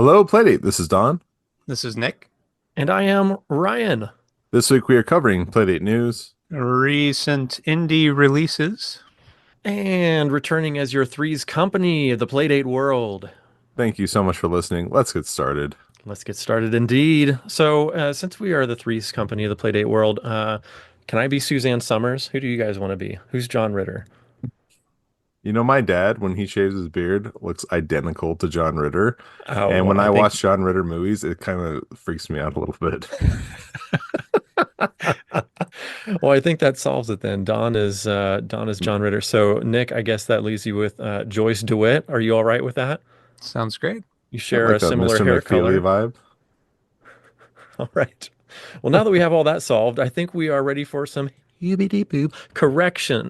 Hello, Playdate. This is Don. This is Nick. And I am Ryan. This week we are covering Playdate news. Recent indie releases. And returning as your threes company, the Playdate world. Thank you so much for listening. Let's get started. Let's get started indeed. So, since we are the threes company of the Playdate world, can I be Suzanne Summers? Who do you guys want to be? Who's John Ritter? You know, my dad, when he shaves his beard, looks identical to John Ritter. Oh, And when I I think watch John Ritter movies, it kind of freaks me out a little bit. well, I think that solves it then. Don is John Ritter. So, Nick, I guess that leaves you with Joyce DeWitt. Are you all right with that? Sounds great. You Got share like a that similar Mr. hair McFeely color. vibe. All right. Well, now that we have all that solved, I think we are ready for some hibbity boop correction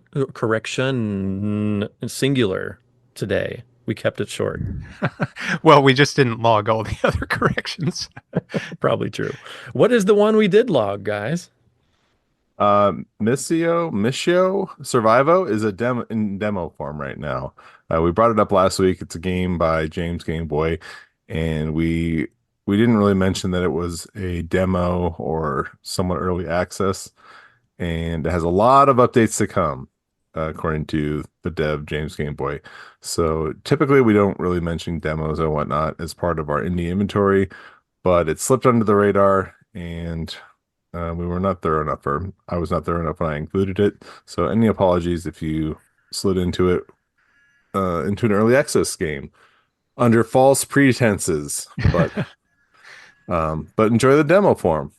singular today. We kept it short. Well, we just didn't log all the other corrections. Probably true. What is the one we did log, guys? Missio Survivo is a demo in demo form right now. We brought it up last week. It's a game by James Gameboy, and we didn't really mention that it was a demo or somewhat early access, and it has a lot of updates to come, according to the dev James Gameboy. So typically we don't really mention demos and whatnot as part of our indie inventory, but it slipped under the radar, and we were not thorough enough, or I was not thorough enough when I included it. So any apologies if you slid into it, into an early access game under false pretenses, but enjoy the demo form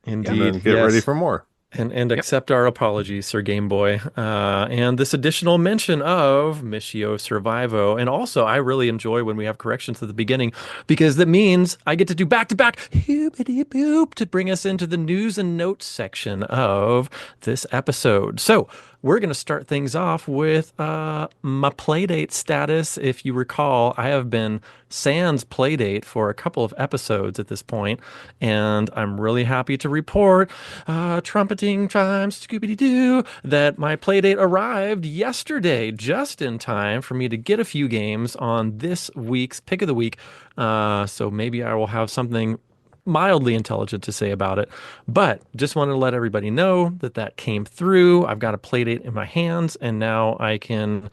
and then Indeed, get ready yes. for more. And Yep. accept our apologies, Sir Game Boy. And this additional mention of Missio Survivo. And also, I really enjoy when we have corrections at the beginning because that means I get to do back-to-back hoopity boop to bring us into the news and notes section of this episode. So we're going to start things off with my Playdate status. If you recall, I have been sans Playdate for a couple of episodes at this point, and I'm really happy to report trumpeting chimes, Scooby-Doo, that my Playdate arrived yesterday, just in time for me to get a few games on this week's Pick of the Week. So maybe I will have something mildly intelligent to say about it. But just wanted to let everybody know that that came through. I've got a Playdate in my hands, and now I can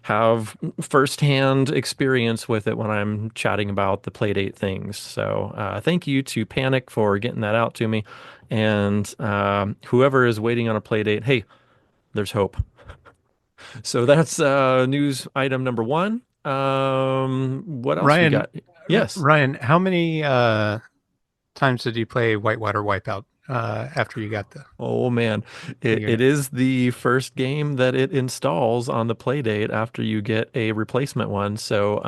have firsthand experience with it when I'm chatting about the Playdate things. So thank you to Panic for getting that out to me. And whoever is waiting on a Playdate, hey, there's hope. So that's news item number one. What else we Ryan, got? Yes. Ryan, how many times did you play Whitewater Wipeout after you got Oh man, the it unit? is the first game that it installs on the Playdate after you get a replacement one. So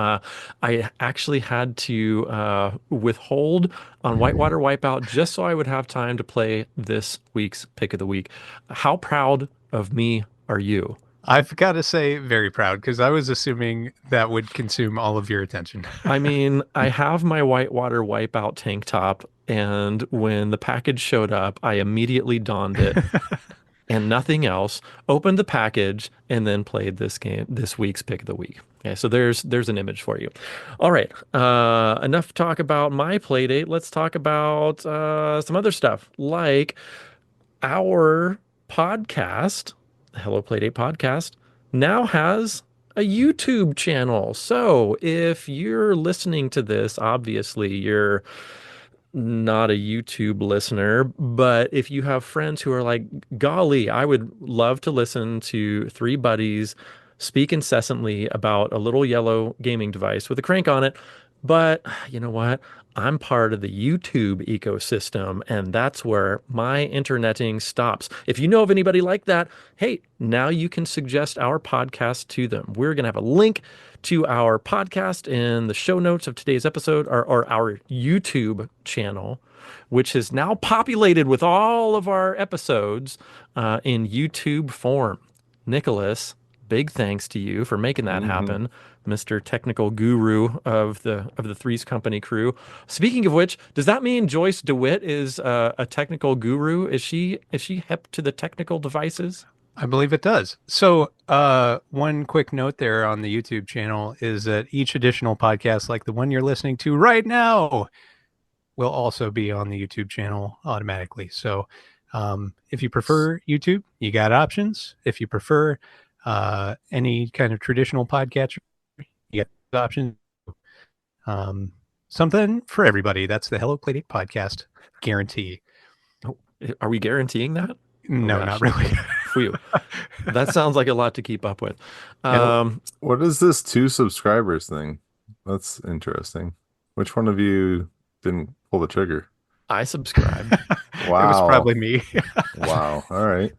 I actually had to withhold on Whitewater Wipeout just so I would have time to play this week's Pick of the Week. How proud of me are you? I've got to say, very proud because I was assuming that would consume all of your attention. I mean, I have my Whitewater Wipeout tank top, and when the package showed up, I immediately donned it and nothing else, opened the package, and then played this game, this week's Pick of the Week. Okay, so there's an image for you. All right, enough talk about my play date. Let's talk about some other stuff, like our podcast, the Hello Playdate podcast, now has a YouTube channel. So if you're listening to this, obviously you're not a YouTube listener, but if you have friends who are like, golly, I would love to listen to three buddies speak incessantly about a little yellow gaming device with a crank on it. But you know what? I'm part of the YouTube ecosystem, and that's where my interneting stops. If you know of anybody like that, hey, now you can suggest our podcast to them. We're going to have a link to our podcast in the show notes of today's episode, or our YouTube channel, which is now populated with all of our episodes in YouTube form. Nicholas, big thanks to you for making that Hmm. happen, Mr. Technical Guru of the Threes Company crew. Speaking of which, does that mean Joyce DeWitt is a technical guru? Is she hip to the technical devices? I believe it does. So, one quick note there on the YouTube channel is that each additional podcast, like the one you're listening to right now, will also be on the YouTube channel automatically. So, if you prefer YouTube, you got options. If you prefer any kind of traditional podcatcher, you got options. Um, Something for everybody. That's the Hello Playdate podcast guarantee. Oh, are we guaranteeing that? Oh No, not gosh. really. Phew. That sounds like a lot to keep up with. Yep. What is this 2 subscribers thing? That's interesting. Which one of you didn't pull the trigger? I subscribed. It was Wow. probably me. Wow. All right.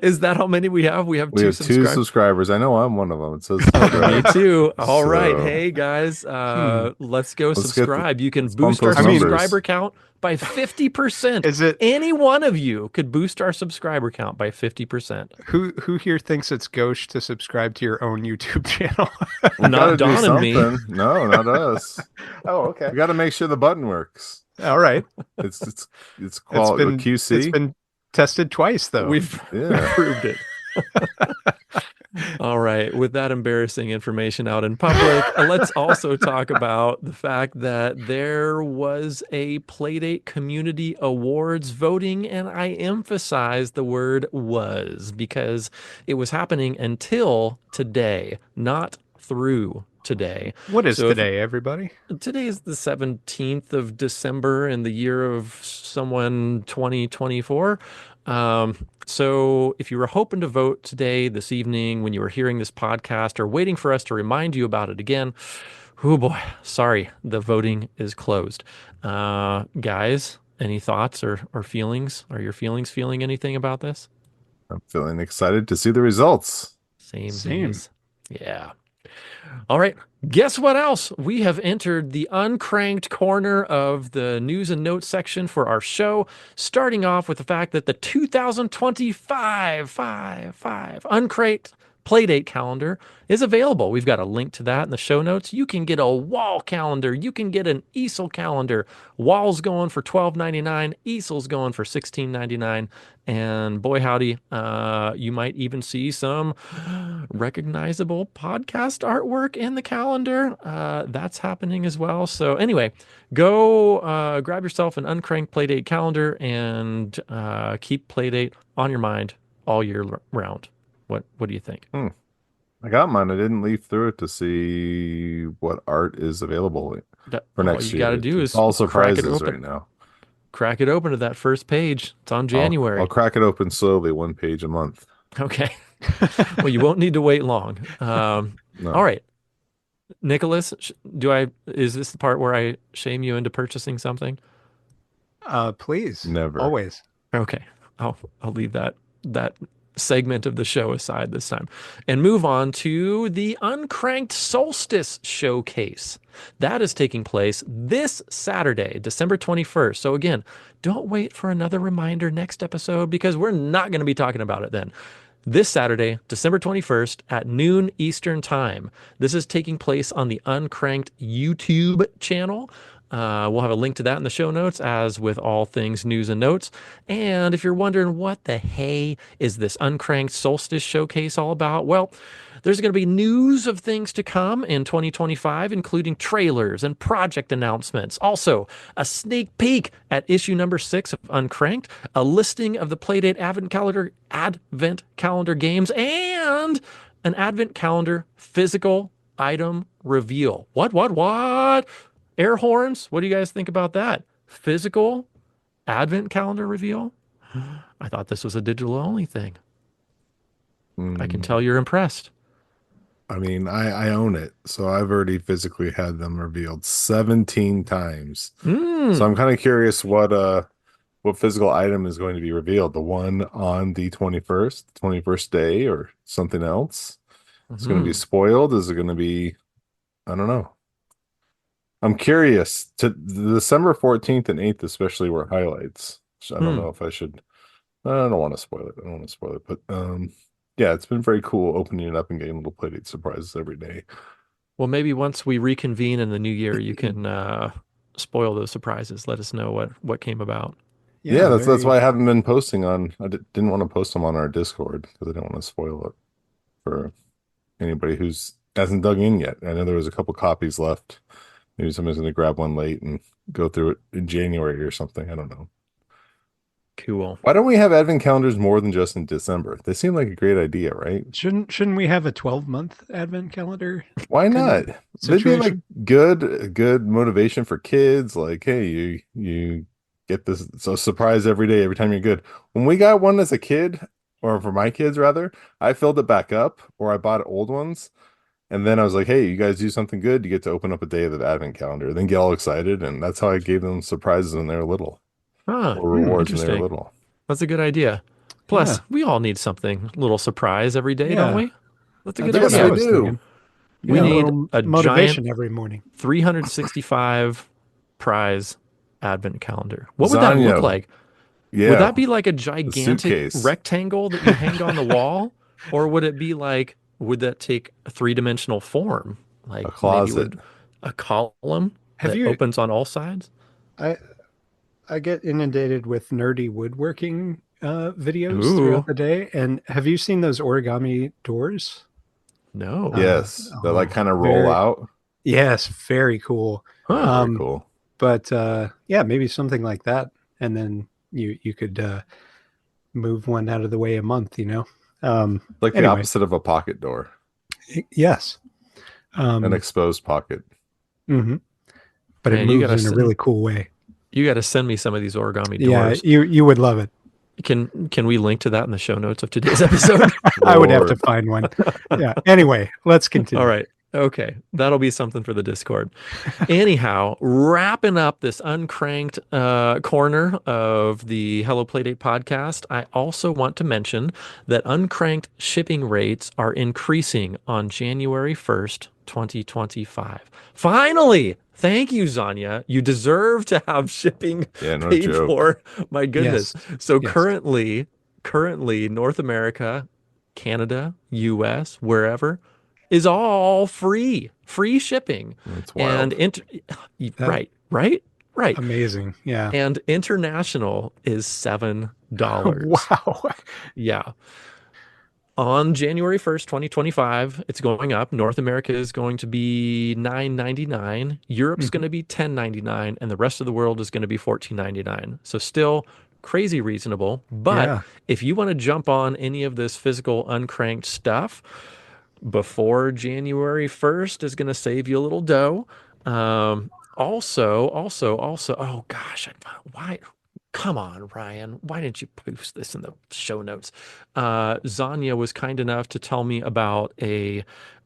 Is that how many we have? We have We two have two subscribers. subscribers. I know I'm one of them. It says Me too. All right. So- Hey guys, let's go Let's subscribe. You can let's bump boost our those numbers. subscriber count by 50%. Is it Any one of you could boost our subscriber count by 50%. who here thinks it's gauche to subscribe to your own YouTube channel? We Not gotta do Don and me. something. No, not us. Oh, okay. We got to make sure the button works. All right. It's quality QC. It's been tested twice though. We've Yeah. proved it. All right. With that embarrassing information out in public, let's also talk about the fact that there was a Playdate Community Awards voting, and I emphasize the word was because it was happening until today, not through today. What is So if- today, everybody? Today is the 17th of December in the year of someone 2024. So if you were hoping to vote today, this evening, when you were hearing this podcast or waiting for us to remind you about it again, oh boy, sorry, the voting is closed. Guys, any thoughts or feelings? Are your feelings feeling anything about this? I'm feeling excited to see the results. Same. Same. Yeah. All right. Guess what else? We have entered the uncranked corner of the news and notes section for our show, starting off with the fact that the 2025 uncranked Playdate calendar is available. We've got a link to that in the show notes. You can get a wall calendar. You can get an easel calendar. Wall's going for $12.99. Easel's going for $16.99. And boy, howdy, you might even see some recognizable podcast artwork in the calendar. That's happening as well. So anyway, go grab yourself an uncranked Playdate calendar and keep Playdate on your mind all year round. What do you think? I got mine. I didn't leaf through it to see what art is available for next all you year. got to do It's is all crack it surprises open. right now. Crack it open to that first page. It's on January. I'll crack it open slowly, 1 page a month. Okay. Well, you won't need to wait long. No. All right. Nicholas, is this the part where I shame you into purchasing something? Please. Never. Always. Okay. I'll leave that segment of the show aside this time and move on to the Uncranked Solstice Showcase. That is taking place this Saturday, December 21st. So again, don't wait for another reminder next episode because we're not going to be talking about it then. This Saturday, December 21st at noon Eastern Time. This is taking place on the Uncranked YouTube channel. We'll have a link to that in the show notes, as with all things news and notes. And if you're wondering what the hey is this Uncranked Solstice Showcase all about, well, there's going to be news of things to come in 2025, including trailers and project announcements. Also, a sneak peek at issue number 6 of Uncranked, a listing of the Playdate Advent Calendar games, and an Advent Calendar physical item reveal. What? Air horns? What do you guys think about that? Physical Advent Calendar reveal? I thought this was a digital only thing. I can tell you're impressed. I mean, I own it, so I've already physically had them revealed 17 times. So I'm kind of curious what physical item is going to be revealed. The one on the 21st day, or something else? It's going to be spoiled. Is it going to be? I don't know. I'm curious. To December 14th and 8th, especially, were highlights. So I don't know if I should. I don't want to spoil it. But yeah, it's been very cool opening it up and getting little Playdate surprises every day. Well, maybe once we reconvene in the new year, you can spoil those surprises. Let us know what came about. Yeah, Yeah, that's very. why I haven't been posting on. Didn't want to post them on our Discord because I didn't want to spoil it for anybody who's hasn't dug in yet. I know there was a couple copies left. Maybe somebody's going to grab one late and go through it in January or something. I don't know. Cool. Why don't we have advent calendars more than just in December? They seem like a great idea, right? Shouldn't we have a 12-month advent calendar Why kind of not? They'd be like situation? good motivation for kids. Like, hey, you get this so surprise every day, every time you're good. When we got one as a kid, or for my kids rather, I filled it back up, or I bought old ones, and then I was like, hey, you guys do something good, you get to open up a day of the advent calendar, then get all excited, and that's how I gave them surprises when they were little, Ah, or rewards when they were interesting. little. That's a good idea. Yeah, Plus, we all need something, a little surprise every day, don't yeah. we? That's a good That's Yes, what I we idea. was do. thinking. We Yeah, a Yeah. need little a giant motivation every morning. 365 prize advent calendar. What would that look Zanya, like? Would yeah, that be like a the gigantic suitcase, rectangle that you hang on the wall? Or would it be like, would that take a three-dimensional form? Like a maybe closet. would a column Have that you? opens on all sides? I I get inundated with nerdy woodworking videos throughout Ooh, the day, and have you seen those origami doors? no. Yes, that like Oh, kind of roll very out. yes, very cool. Oh, Huh. very Um, cool. but yeah, maybe something like that, and then you could move one out of the way a month. Um, Like the anyway, opposite of a pocket door, yes. an Um, exposed pocket. mhm. But it Man, you moves gotta in a send really cool way. you gotta send me some of these origami Yeah, doors. you would love it. Can we link to that in the show notes of today's episode? I would have to Lord. find one. Yeah. Anyway, let's All continue. right. Okay. That'll be something for the Discord. Anyhow, wrapping up this uncranked corner of the Hello Playdate podcast, I also want to mention that uncranked shipping rates are increasing on January 1st, 2025. Finally! Thank you, Zanya. You deserve to have shipping Yeah, no paid joke. for. My goodness. Yes. So Yes. currently North America, Canada, US, wherever is all free shipping. That's And wild. That right. amazing. Yeah. And international is $7. Wow. Yeah. On January 1st, 2025, it's going up. North America is going to be $9.99. Europe's going Mhm. to be $10.99, and the rest of the world is going to be $14.99. So still crazy reasonable. But Yeah. if you want to jump on any of this physical uncranked stuff, before January 1st is going to save you a little dough. Also, oh gosh, why? Come on, Ryan. Why didn't you post this in the show notes? Zanya was kind enough to tell me about a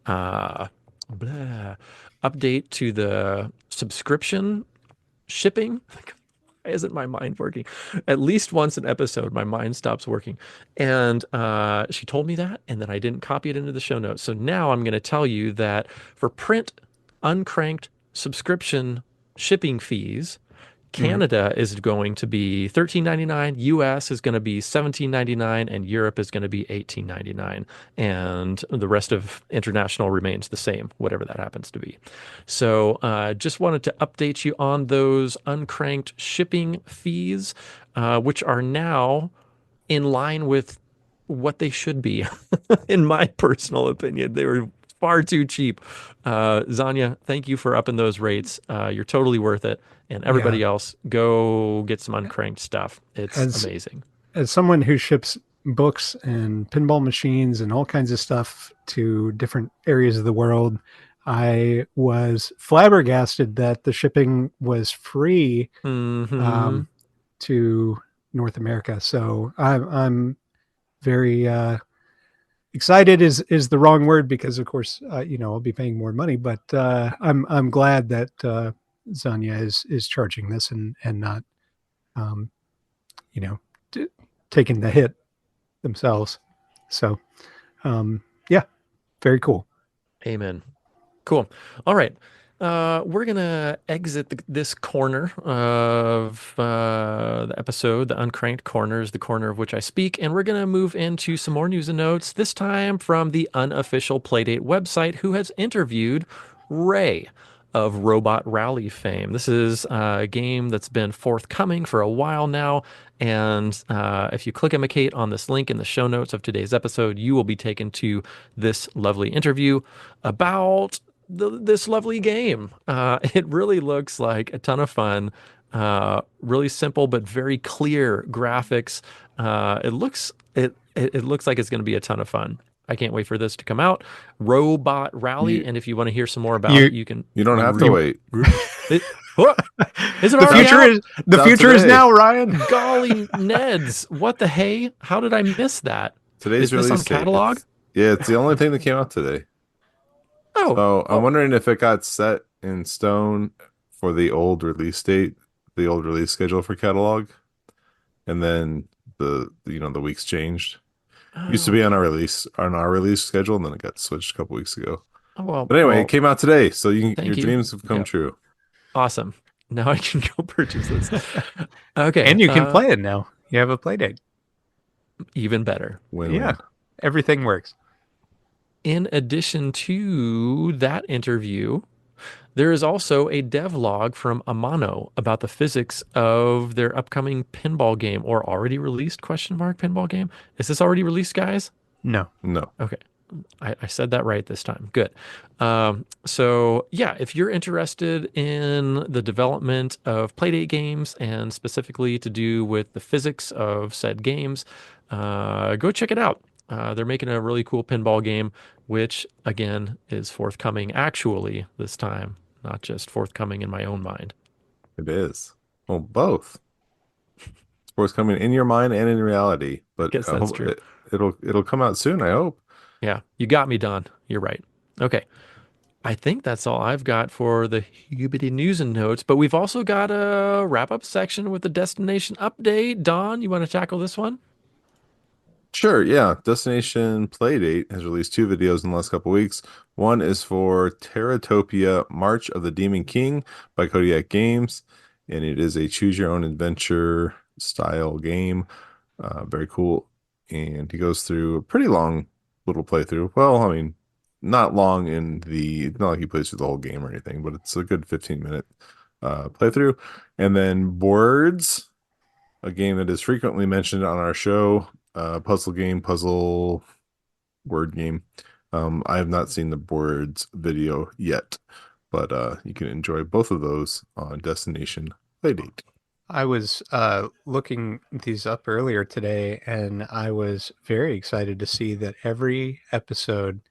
uh, blah, update to the subscription shipping. Why isn't my mind working? At least once an episode, my mind stops working. And she told me that, and then I didn't copy it into the show notes. So now I'm going to tell you that for print, uncranked subscription shipping fees, Mhm. Canada is going to be $13.99, US is going to be $17.99, and Europe is going to be $18.99. And the rest of international remains the same, whatever that happens to be. So just wanted to update you on those uncranked shipping fees, which are now in line with what they should be, in my personal opinion. They were far too cheap. Zanya, thank you for upping those rates. You're totally worth it. And Yeah. everybody else, go get some uncranked stuff. It's As amazing. as someone who ships books and pinball machines and all kinds of stuff to different areas of the world, I was flabbergasted that the shipping was free Hmm. um, to North America. So I'm very excited is the wrong word because of course I'll be paying more money, but I'm glad that Zanya is charging this and not um, you know t- taking the hit themselves. So yeah, very cool. Amen. Cool. All right. We're going to exit this corner of the episode. The Uncranked Corner is the corner of which I speak. And we're going to move into some more news and notes, this time from the unofficial Playdate website, who has interviewed Ray. of Robot Rally fame. This is a game that's been forthcoming for a while now. And if you click and Kate on this link in the show notes of today's episode, you will be taken to this lovely interview about this lovely game. It really looks like a ton of fun. Really simple but very clear graphics. It looks like it's going to be a ton of fun. I can't wait for this to come out. Robot Rally, and if you want to hear some more about it, you can. You don't have to wait. What? Is it The already future out? is the future is now, Ryan. Golly Neds, what the hey? How did I miss that? Today's Is this on release date. catalog? It's the only thing that came out today. So I'm wondering if it got set in stone for the old release date, the old release schedule for catalog, and then the weeks changed. Used to be on our release schedule, and then it got switched a couple weeks ago. But anyway, it came out today, so your dreams have come true. Awesome. Now I can go purchase this. Okay, And you can play it now. You have a Playdate. Even better. Win-win. Everything works. In addition to that interview, there is also a devlog from Amano about the physics of their upcoming pinball game, or already released pinball game. Is this already released, guys? No. Okay. I said that right this time. Good. So yeah, if you're interested in the development of Playdate games and specifically to do with the physics of said games, go check it out. They're making a really cool pinball game, which again is forthcoming actually this time, not just forthcoming in my own mind. It is. Well, both. It's forthcoming in your mind and in reality. But Guess that's true. It'll come out soon, I hope. Yeah, you got me, Don. You're right. Okay. I think that's all I've got for the Hubity news and notes, but we've also got a wrap-up section with the destination update. Don, you want to tackle this one? Sure, yeah. Destination Playdate has released 2 videos in the last couple weeks. One is for Terratopia March of the Demon King by Kodiak Games, and it is a choose-your-own-adventure style game. Very cool. And he goes through a pretty long little playthrough. Well, I mean, not long not like he plays through the whole game or anything, but it's a good 15-minute playthrough. And then Boards, a game that is frequently mentioned on our show, puzzle word game. I have not seen the Boards video yet, but you can enjoy both of those on Destination Playdate. I was looking these up earlier today, and I was very excited to see that every episode,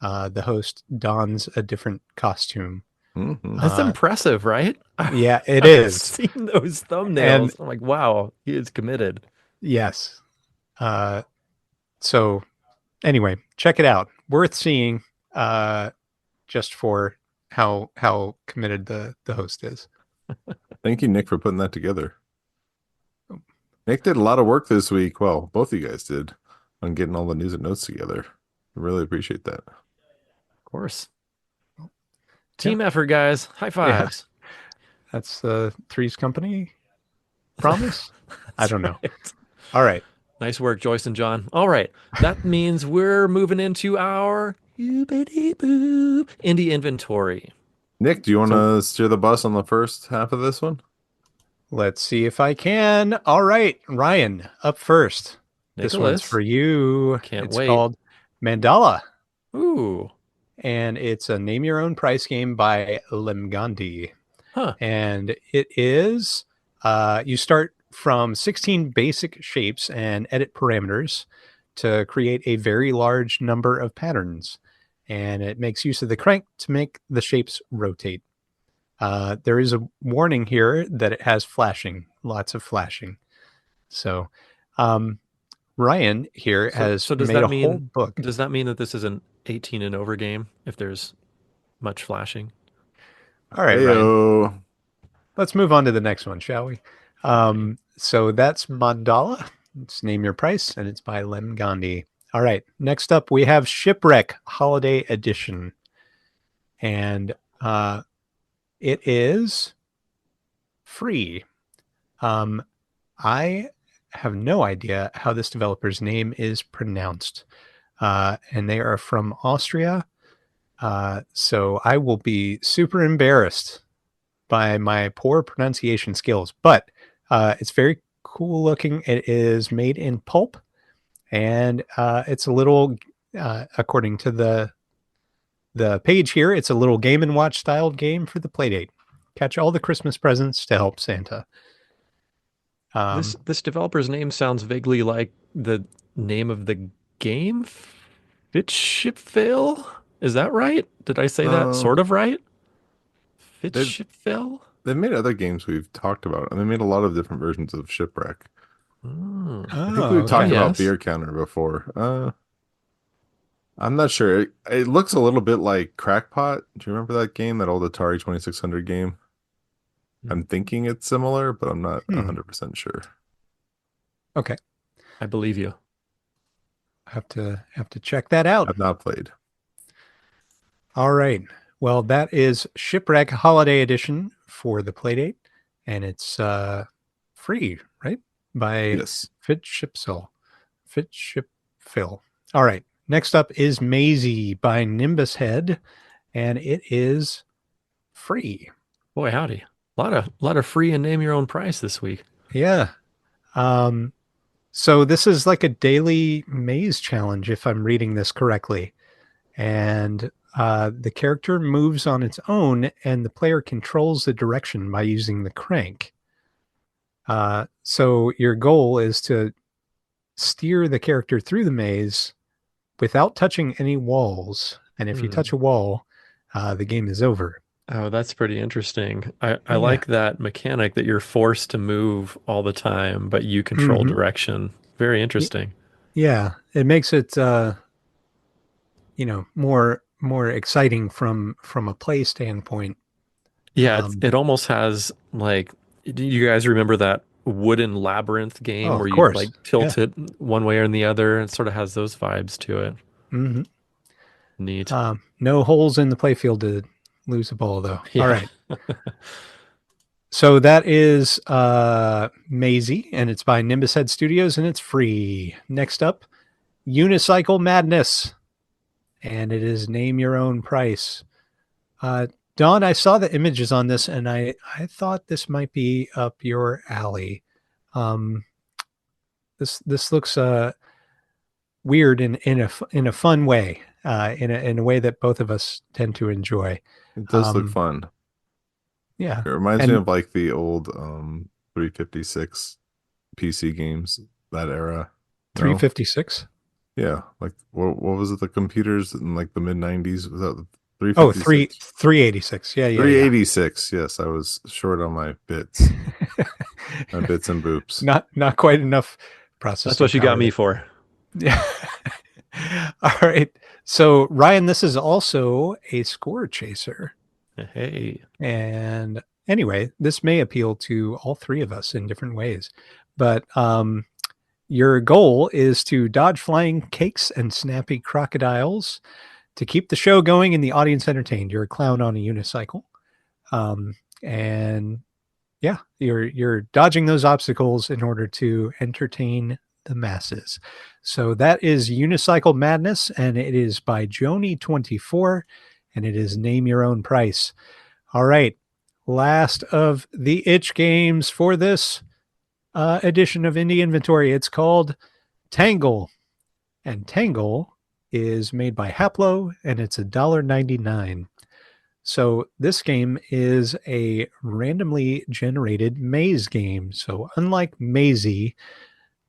the host dons a different costume. Mm-hmm. That's impressive, right? Yeah, it is. I've seen those thumbnails. I'm like, wow, he is committed. Yes. So anyway, check it out. Worth seeing just for how committed the host is. Thank you, Nick, for putting that together. Nick did a lot of work this week. Well, both of you guys did on getting all the news and notes together. I really appreciate that. Of course. Team effort, guys. High fives. Yeah. That's Three's Company promise? I don't know. Right. All right. Nice work, Joyce and John. All right. That means we're moving into our indie inventory. Nick, do you want to steer the bus on the first half of this one? Let's see if I can. All right, Ryan, up first. Nicholas, this one's for you. It's wait. Called Mandala. Ooh. And it's a name your own price game by Lemgandi. Huh. And it is, you start from 16 basic shapes and edit parameters to create a very large number of patterns. And it makes use of the crank to make the shapes rotate. There is a warning here that it has flashing, lots of flashing. So Ryan here has does made that a mean, whole book. Does that mean that this is an 18 and over game if there's much flashing? All right, Ryan. Let's move on to the next one, shall we? So that's Mandala. It's Name Your Price, and it's by Lem Gandhi. All right. Next up, we have Shipwreck Holiday Edition. And it is free. I have no idea how this developer's name is pronounced. And they are from Austria. So I will be super embarrassed by my poor pronunciation skills, but it's very cool looking. It is made in pulp, and it's a little, according to the page here, it's a little Game and Watch styled game for the Playdate. Catch all the Christmas presents to help Santa. This developer's name sounds vaguely like the name of the game, Fitchipville. Is that right? Did I say that No, sort of right? they've Fitchipville? they've made other games we've talked about, and they made a lot of different versions of Shipwreck. Hmm. I think Oh, we've talked okay. about Yes. Beer Counter before. I'm not sure. It looks a little bit like Crackpot. Do you remember that game, that old Atari 2600 game? I'm thinking it's similar, but I'm not 100% sure. Okay. I believe you. Have to check that out. I've not played. All right. Well, that is Shipwreck Holiday Edition for the Playdate, and it's free, right? By Yes. Fitchipville. Fitchipville. All right. Next up is Maisie by Nimbus Head, and it is free. Boy, howdy. A lot of free and name your own price this week. Yeah. So this is like a daily maze challenge, if I'm reading this correctly. And the character moves on its own, and the player controls the direction by using the crank. So your goal is to steer the character through the maze without touching any walls. And if you touch a wall, the game is over. Oh, that's pretty interesting. I Yeah. like that mechanic that you're forced to move all the time, but you control direction. Very interesting. Yeah, it makes it more exciting from a play standpoint. Yeah, it almost has like, do you guys remember that wooden labyrinth game Oh, where of you course. like tilt it one way or the other? It sort of has those vibes to it. Mm-hmm. Neat. No holes in the playfield to lose a ball, though. Yeah. All right. So that is Maisie, and it's by Nimbus Head Studios, and it's free. Next up, Unicycle Madness, and it is name your own price. Don, I saw the images on this, and I thought this might be up your alley. This looks weird in a fun way, in a way that both of us tend to enjoy. It does look fun. Yeah, It reminds me of like the old 356 PC games, that era. No? 356. Yeah, like what was it? The computers in like the mid 90s, was that the Oh, 356? 386. Yeah, yeah, 386. Yes, I was short on my bits. My bits and boops. Not quite enough processing. That's what you got power me there. for. Yeah. All right. So Ryan, this is also a score chaser. Hey. And anyway, this may appeal to all three of us in different ways. But your goal is to dodge flying cakes and snappy crocodiles to keep the show going and the audience entertained. You're a clown on a unicycle. And yeah, you're dodging those obstacles in order to entertain the masses. So that is Unicycle Madness, and it is by Joni24, and it is name your own price. All right, last of the itch games for this edition of Indie Inventory. It's called Tangle, and Tangle is made by Haplo, and it's $1.99. So this game is a randomly generated maze game. So unlike Maisie,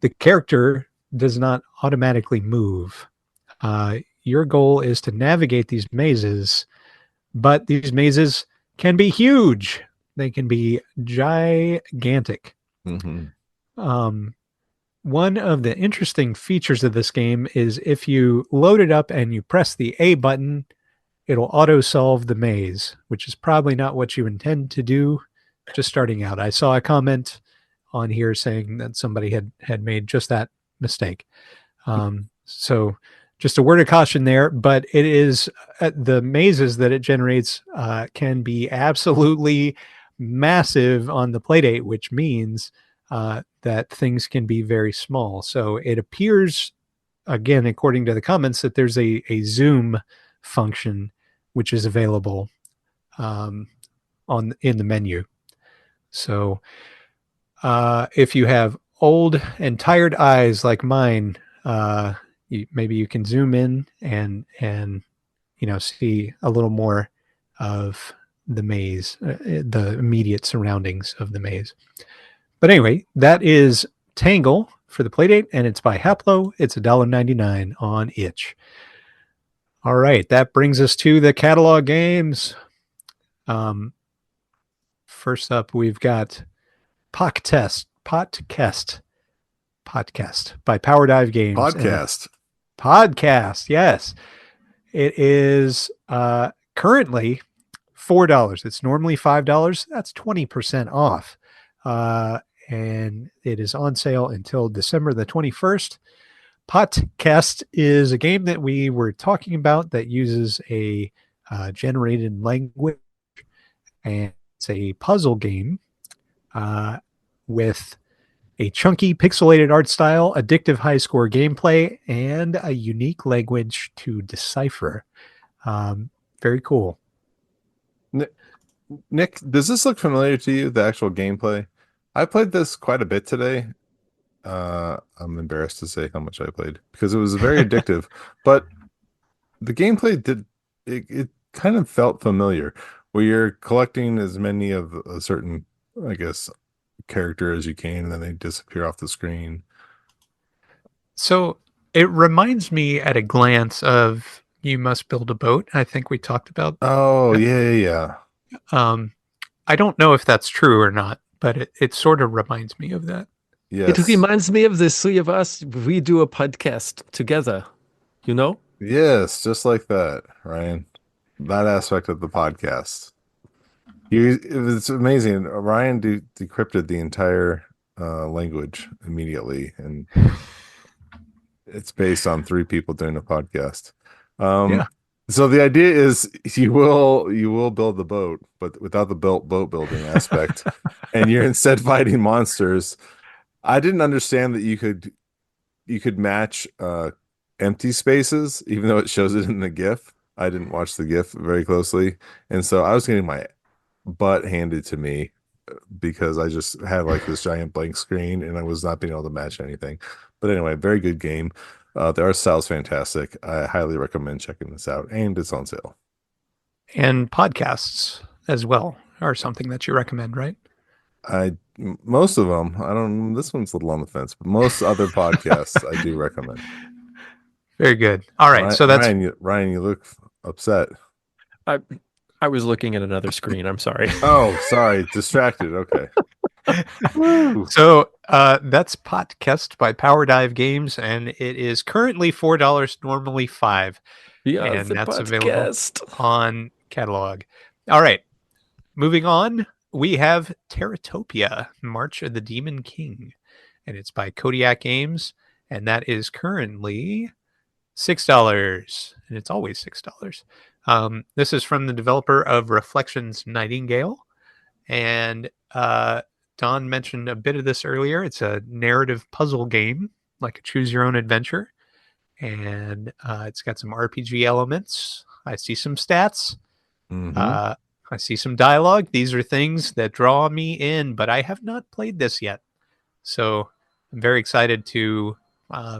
the character does not automatically move. Your goal is to navigate these mazes, but these mazes can be huge. They can be gigantic. Mm-hmm. One of the interesting features of this game is if you load it up and you press the A button, it'll auto solve the maze, which is probably not what you intend to do just starting out. I saw a comment on here saying that somebody had made just that mistake. So just a word of caution there, but it is the mazes that it generates can be absolutely massive on the Playdate, which means that things can be very small. So it appears, again, according to the comments, that there's a zoom function which is available in the menu. So if you have old and tired eyes like mine, maybe you can zoom in and see a little more of the maze, the immediate surroundings of the maze. But anyway, that is Tangle for the Playdate, and it's by Haplo. It's $1.99 on itch. All right, that brings us to the catalog games. First up, we've got Podcast by Power Dive Games. Podcast, yes. It is currently $4. It's normally $5. That's 20% off. And it is on sale until December the 21st. Podcast is a game that we were talking about that uses a generated language, and it's a puzzle game with a chunky pixelated art style, addictive high score gameplay, and a unique language to decipher. Very cool. Nick, does this look familiar to you, the actual gameplay? I played this quite a bit today. I'm embarrassed to say how much I played because it was very addictive, but the gameplay it kind of felt familiar, where you're collecting as many of a certain, I guess, character as you can, and then they disappear off the screen. So it reminds me at a glance of You Must Build a Boat. I think we talked about. Oh, yeah. I don't know if that's true or not, but it sort of reminds me of that. Yes. It reminds me of the three of us. We do a podcast together, you know? Yes, just like that, Ryan. That aspect of the podcast. It's amazing. Ryan decrypted the entire language immediately, and it's based on 3 people doing a podcast. Yeah. So the idea is you will build the boat, but without the boat building aspect, and you're instead fighting monsters. I didn't understand that you could match empty spaces, even though it shows it in the GIF. I didn't watch the GIF very closely, and so I was getting my butt handed to me because I just had like this giant blank screen and I was not being able to match anything. But anyway, very good game. The art style is fantastic. I highly recommend checking this out, and it's on sale. And podcasts as well are something that you recommend, right? Most of them, I don't. This one's a little on the fence, but most other podcasts I do recommend. Very good. All right, so that's Ryan. You look upset. I was looking at another screen. I'm sorry. Oh, sorry, distracted. Okay. So that's Podcast by Power Dive Games, and it is currently $4, normally $5. Yeah, and that's podcast. Available on catalog. All right, moving on, we have Terratopia, March of the Demon King, and it's by Kodiak Games, and that is currently $6, and it's always $6. This is from the developer of Reflections Nightingale, and Don mentioned a bit of this earlier. It's a narrative puzzle game, like a choose your own adventure, and it's got some RPG elements. I see some stats. Mm-hmm. I see some dialogue. These are things that draw me in, but I have not played this yet, so I'm very excited to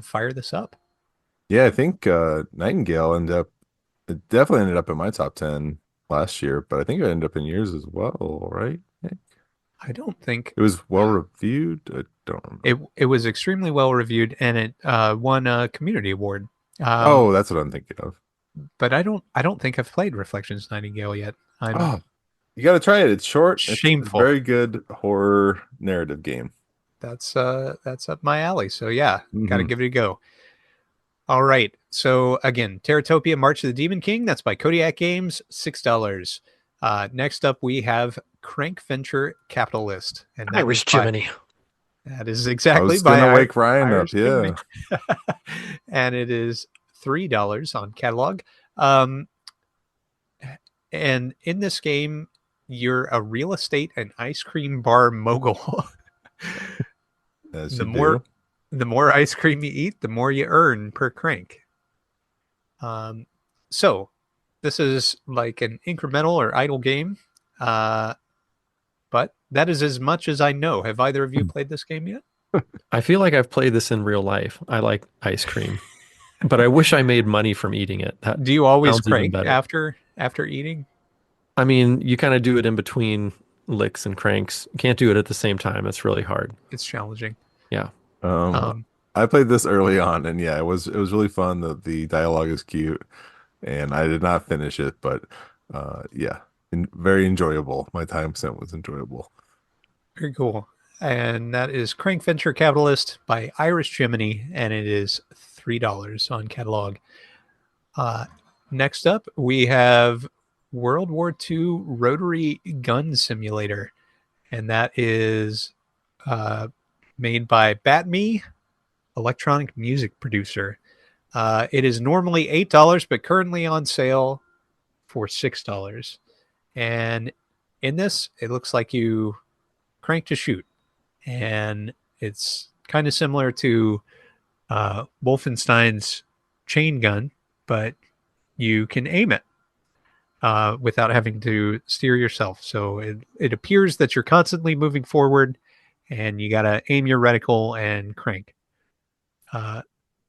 fire this up. Yeah, I think Nightingale it definitely ended up in my top 10 last year, but I think it ended up in yours as well, right? I don't think It was well reviewed. I don't remember. it was extremely well reviewed, and it won a community award. Oh, that's what I'm thinking of. But I don't think I've played Reflections Nightingale yet. Oh, you got to try it. It's short. Shameful. It's a very good horror narrative game. That's up my alley. So yeah, got to Mhm. give it a go. All right. So again, Terratopia, March of the Demon King. That's by Kodiak Games, $6. Next up, we have Crank Venture Capitalist, and that Irish Jiminy. That is I exactly was by gonna wake Ryan Irish up, yeah. Jiminy. And it is $3 on catalog. And in this game, you're a real estate and ice cream bar mogul. As the you more ice cream you eat, the more you earn per crank. So this is like an incremental or idle game, uh, but that is as much as I know. Have either of you played this game yet? I feel like I've played this in real life. I like ice cream, but I wish I made money from eating it. That Do you always sounds even crank better. after eating? I mean, you kind of do it in between licks and cranks. You can't do it at the same time. It's really hard. It's challenging. Yeah. Um, Um, I played this early on, and yeah, it was really fun. The dialogue is cute, and I did not finish it, but yeah, very enjoyable. My time spent was enjoyable. Very cool. And that is Crank Venture Capitalist by Irish Jiminy, and it is $3 on catalog. Uh, Next up, we have World War II Rotary Gun Simulator, and that is uh, made by BatMe, electronic music producer. It is normally $8, but currently on sale for $6. And in this, it looks like you crank to shoot, and it's kind of similar to Wolfenstein's chain gun, but you can aim it without having to steer yourself. So it appears that you're constantly moving forward, and you got to aim your reticle and crank. Uh,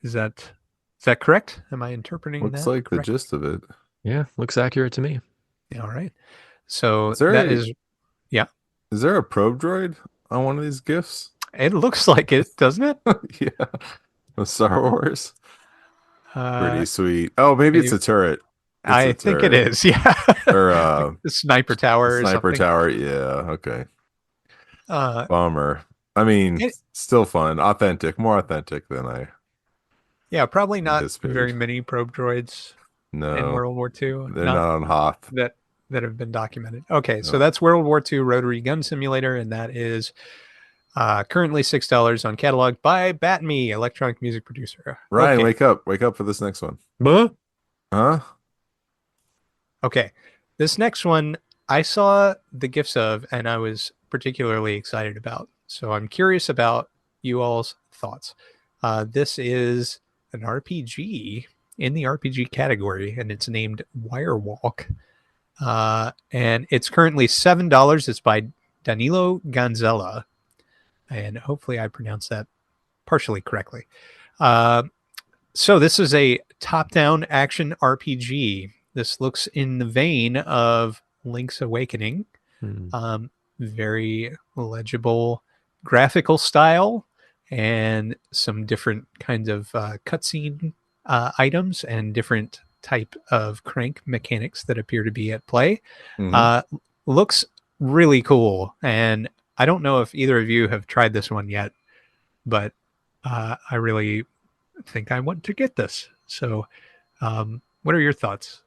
is that correct? Am I interpreting Looks that like the correctly? gist of it. Yeah. Looks accurate to me. All right. So Is there that a is, yeah, is there a probe droid on one of these gifts? it looks like it, doesn't it? Yeah, the Star Wars. Uh, Pretty sweet. Oh, maybe it's maybe, a turret. It's I a think it turret is. Yeah. or Like the sniper tower or sniper something. tower. Yeah, okay. Uh, Bummer. I mean, it, still fun, authentic, more authentic than I yeah, probably not very anticipated. many probe droids in No, World War II. they're Not not on Hoth. that have been documented. Okay, so No. that's World War II Rotary Gun Simulator, and that is currently $6 on catalog by BatMe, electronic music producer. Ryan, Okay, wake up for this next one. Huh? Huh? okay. This next one I saw the gifs of, and I was particularly excited about. So I'm curious about you all's thoughts. This is an RPG in the RPG category, and it's named Wirewalk. And it's currently $7. It's by Danilo Gonzella, and hopefully I pronounced that partially correctly. Uh, so this is a top-down action RPG. This looks in the vein of Link's Awakening. Hmm. Very legible graphical style and some different kinds of cutscene items and different type of crank mechanics that appear to be at play. Hmm. Uh, Looks really cool. And I don't know if either of you have tried this one yet, but I really think I want to get this. So, what are your thoughts?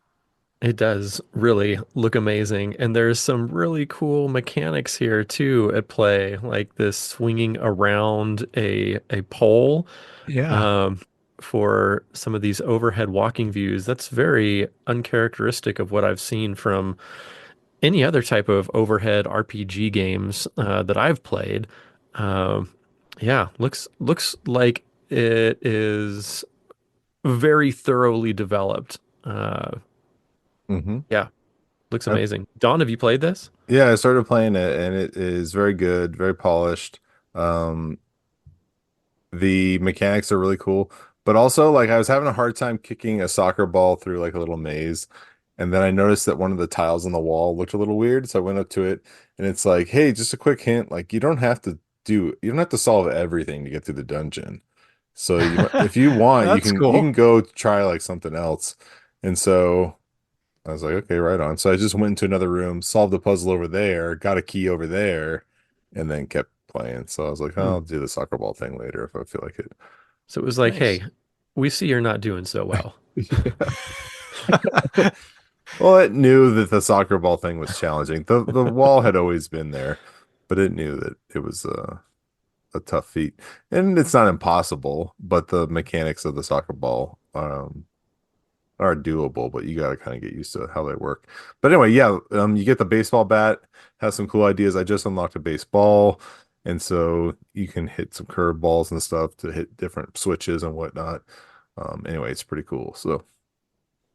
It does really look amazing. And there's some really cool mechanics here too at play, like this swinging around a pole Yeah. um, for some of these overhead walking views. That's very uncharacteristic of what I've seen from any other type of overhead RPG games that I've played. Um, yeah, looks like it is very thoroughly developed. Hmm. Yeah, looks amazing. Dawn, have you played this? Yeah, I started playing it and it is very good, very polished. Um, the mechanics are really cool, but also like I was having a hard time kicking a soccer ball through like a little maze. And then I noticed that one of the tiles on the wall looked a little weird, so I went up to it and it's like, "Hey, just a quick hint, like you don't have to solve everything to get through the dungeon. So if you want, That's you cool. can go try like something else." And so I was like, okay, right on. So I just went into another room, solved the puzzle over there, got a key over there, and then kept playing. So I was like, oh, Hmm. I'll do the soccer ball thing later if I feel like it. So it was like, Nice. hey, we see you're not doing so well. Yeah. Well, it knew that the soccer ball thing was challenging. The wall had always been there, but it knew that it was a tough feat. And it's not impossible, but the mechanics of the soccer ball are doable, but you got to kind of get used to how they work. But anyway, yeah, you get the baseball bat, has some cool ideas. I just unlocked a baseball, and so you can hit some curveballs and stuff to hit different switches and whatnot. Anyway, it's pretty cool. So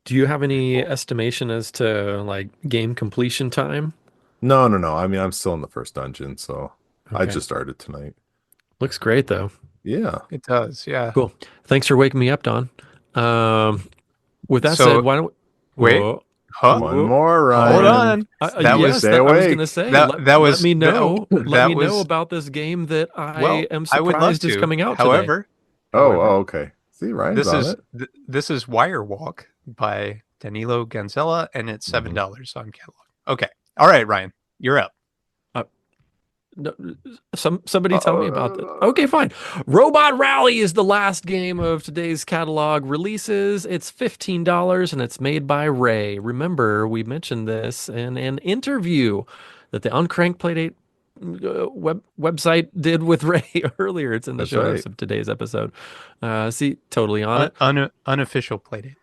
Do you have any estimation as to like game completion time? No, no, no. I mean, I'm still in the first dungeon, so I Okay. just started tonight. Looks great though. Yeah. It does, yeah. Cool. Thanks for waking me up, Don. Um, with that said, So why don't wait, whoa, huh? One whoa, more, Hold oh, Ryan. on. That yes, was Stay that I was gonna awake. say, that let was me that know, let that me know was about this game that I well, am I would love surprised is to. coming out today. However, Oh, however, oh, okay. See, Ryan's on it. this is Wire Walk by Danilo Gansella, and it's Mhm. $7 on catalog. Okay. All right, Ryan, you're up. Uh, No, somebody tell me about that. Uh, Okay, fine. Robot Rally is the last game of today's catalog releases. It's $15 and it's made by Ray. Remember, we mentioned this in an interview that the Uncranked Playdate website did with Ray earlier. It's in the that's show right. notes of today's episode. See, totally on it. Unofficial Playdate.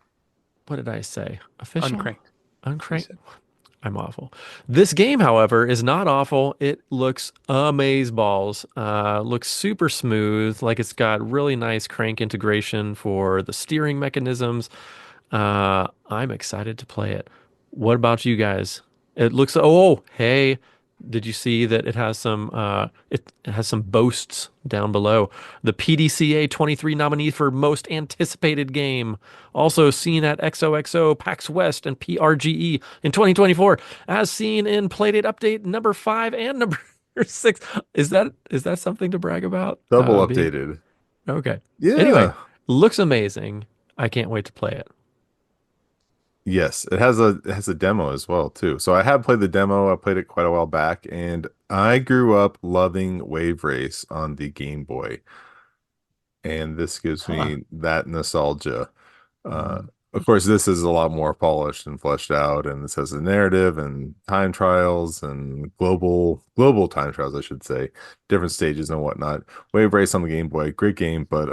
What did I say? Official? Uncranked, you Uncranked? said. I'm awful. This game, however, is not awful. It looks amazeballs. Looks super smooth. Like it's got really nice crank integration for the steering mechanisms. I'm excited to play it. What about you guys? It looks. Oh, hey, did you see that it has some boasts down below? The PDCA 23 nominee for most anticipated game, also seen at XOXO, PAX West, and PRGE in 2024, as seen in Playdate Update number 5 and number 6. Is that something to brag about? Double Being updated. okay. Anyway, Yeah. looks amazing. I can't wait to play it. Yes, it has a demo as well too. So I have played the demo. I played it quite a while back, and I grew up loving Wave Race on the Game Boy, and this gives Huh. me that nostalgia. Uh, Mm. of course, this is a lot more polished and fleshed out, and this has a narrative and time trials and global time trials, I should say, different stages and whatnot. Wave Race on the Game Boy, great game, but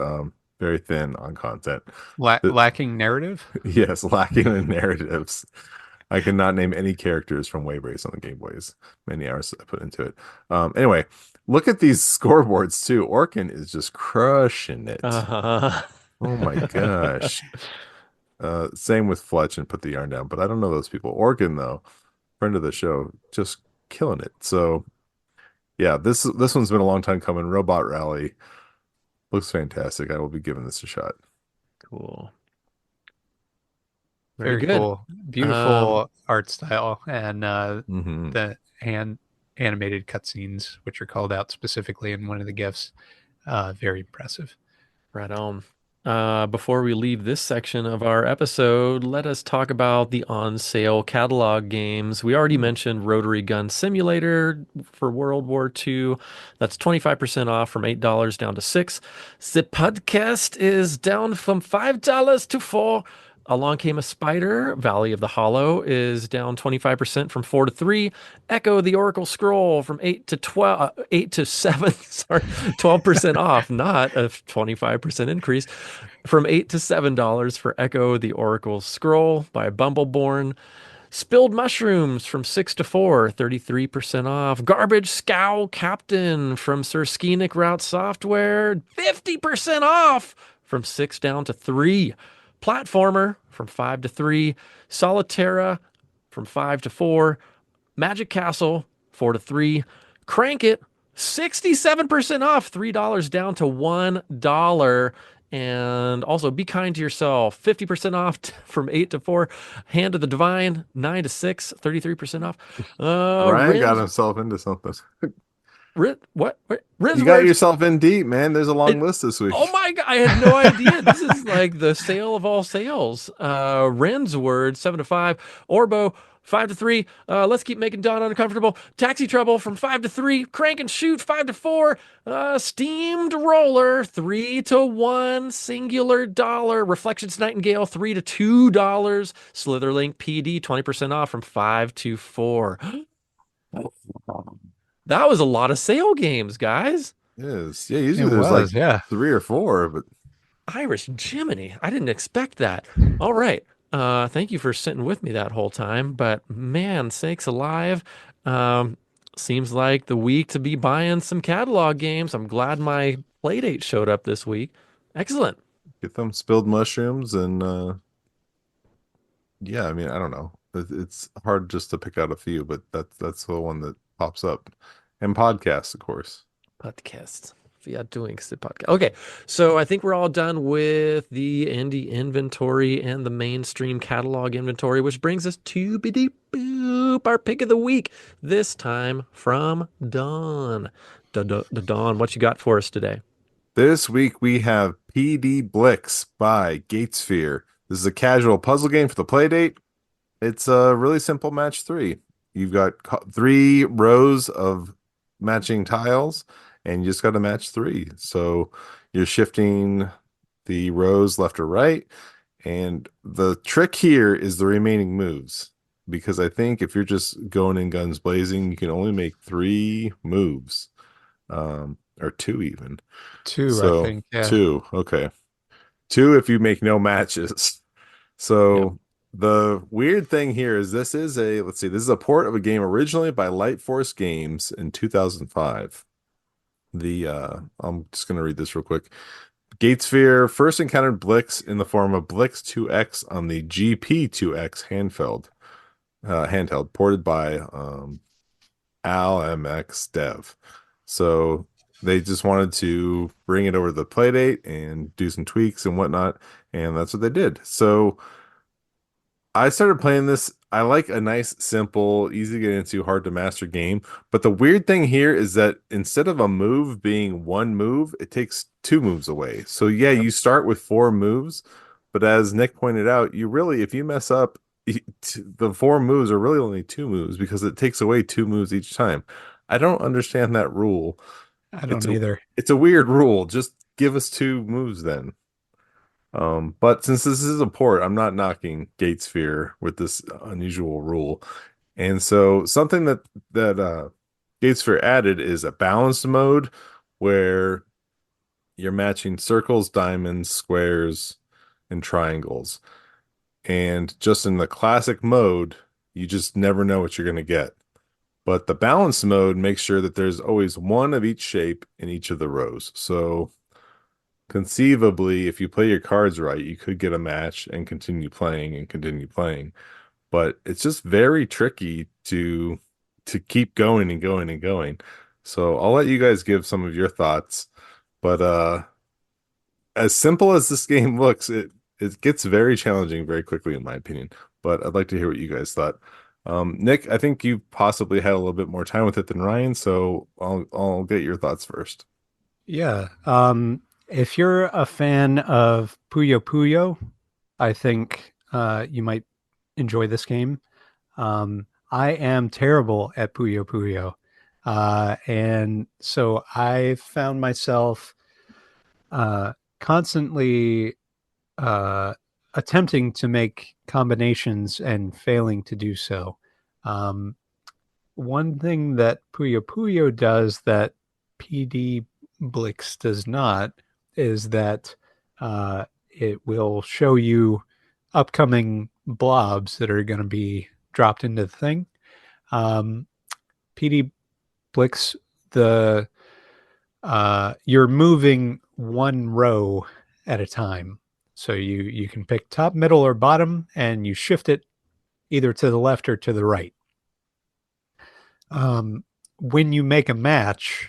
very thin on content. Lacking narrative. Yes, lacking in narratives. I cannot name any characters from Wave Race on the Game Boys. Many hours I put into it. Anyway, look at these scoreboards too. Orkin is just crushing it. Uh-huh. Oh my gosh. Same with Fletch and Put the Yarn Down, but I don't know those people. Orkin though, friend of the show, just killing it. So yeah, this one's been a long time coming. Robot Rally looks fantastic. I will be giving this a shot. Cool. Very Very good. cool. Um, Beautiful art style and Hmm. the hand animated cutscenes, which are called out specifically in one of the gifs. Very impressive. right on. Before we leave this section of our episode, let us talk about the on sale catalog games. We already mentioned Rotary Gun Simulator for World War II. That's 25% off from $8 down to 6. The podcast is down from $5 to 4. Along Came a Spider, Valley of the Hollow is down 25% from 4 to 3. Echo the Oracle Scroll from 8 to 12, 8 to 7, sorry, 12% off, not a 25% increase. From $8 to $7 for Echo the Oracle Scroll by Bumbleborn. Spilled Mushrooms from 6 to 4, 33% off. Garbage Scow Captain from Sir Skeenick Route Software, 50% off from 6 down to 3. Platformer from 5 to 3. Solitaire from 5 to 4. Magic Castle 4 to 3. Crank It 67% off, $3 down to $1. And also Be Kind to Yourself 50% off from 8 to 4. Hand of the Divine 9 to 6, 33% off. Ryan got Rin's himself into something. what? Rin's You got Words. yourself in deep, man. There's a long It, list this oh week. my God, I had no idea. This is like the sale of all sales. Ren's Word 7 to 5. Orbo 5 to 3. Let's Keep Making Dawn Uncomfortable. Taxi Trouble from 5 to 3. Crank and Shoot 5 to 4. Steamed Roller 3 to 1. Singular Dollar. Reflections Nightingale 3 to $2. Slitherlink PD 20% off from 5 to 4. That was a lot of sale games, guys. Yes. Yeah, It usually there's like was, yeah. 3 or 4, but Irish Jiminy. I didn't expect that. All right. Thank you for sitting with me that whole time. But man, sakes alive. Um, seems like the week to be buying some catalog games. I'm glad my Playdate showed up this week. Excellent. get them spilled mushrooms and Yeah, I mean, I don't know. It's hard just to pick out a few, but that's the one that pops up. And podcasts, of course. Podcast. Via doing the podcast. Okay, so I think we're all done with the indie inventory and the mainstream catalog inventory, which brings us to biddy boop, our pick of the week. This time from Dawn. Dawn, what you got for us today? This week we have pdblix by Gatesphere. This is a casual puzzle game for the Playdate. It's a really simple match three. You've got three rows of matching tiles, and you just got to match three. So you're shifting the rows left or right. And the trick here is the remaining moves. Because I think if you're just going in guns blazing, you can only make three moves, or two even. Two, I So think. Yeah. two, okay. Two if you make no matches. Yep. So the weird thing here is let's see, this is a port of a game originally by Light Force Games in 2005. I'm just gonna read this real quick. Gatesphere first encountered Blix in the form of Blix 2X on the GP2X handheld, ported by ALMX Dev. So they just wanted to bring it over to the Playdate and do some tweaks and whatnot, and that's what they did. So I started playing this. I like a nice, simple, easy to get into, hard to master game. But the weird thing here is that instead of a move being one move, it takes two moves away. So yeah, Yep. you start with four moves, but as Nick pointed out, you really, if you mess up, the four moves are really only two moves because it takes away two moves each time. I don't understand that rule. I It's don't a either. it's a weird rule. Just give us two moves then. But since this is a port, I'm not knocking Gatesphere with this unusual rule. And so something that Gatesphere added is a balanced mode where you're matching circles, diamonds, squares, and triangles. And just in the classic mode, you just never know what you're going to get. But the balanced mode makes sure that there's always one of each shape in each of the rows. So conceivably, if you play your cards right, you could get a match and continue playing and continue playing. But it's just very tricky to keep going and going and going. So I'll let you guys give some of your thoughts. But as simple as this game looks, it gets very challenging very quickly, in my opinion. But I'd like to hear what you guys thought. Nick, I think you possibly had a little bit more time with it than Ryan, so I'll get your thoughts first. Yeah. If you're a fan of Puyo Puyo, I think you might enjoy this game. I am terrible at Puyo Puyo. And so I found myself constantly uh, attempting to make combinations and failing to do so. Um, One thing that Puyo Puyo does that PD Blix does not is that it will show you upcoming blobs that are going to be dropped into the thing. Um, PD Blix, the you're moving one row at a time. So you can pick top, middle, or bottom, and you shift it either to the left or to the right. Um, when you make a match,